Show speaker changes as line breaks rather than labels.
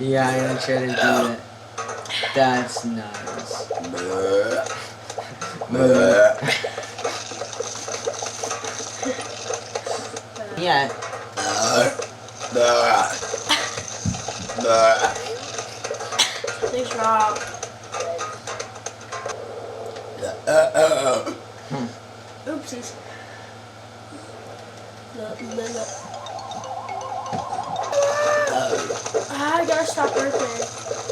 Yeah, I'm gonna try to do that. That's nice. Yeah.
Thanks, Rob. Oopsies. I gotta stop right there.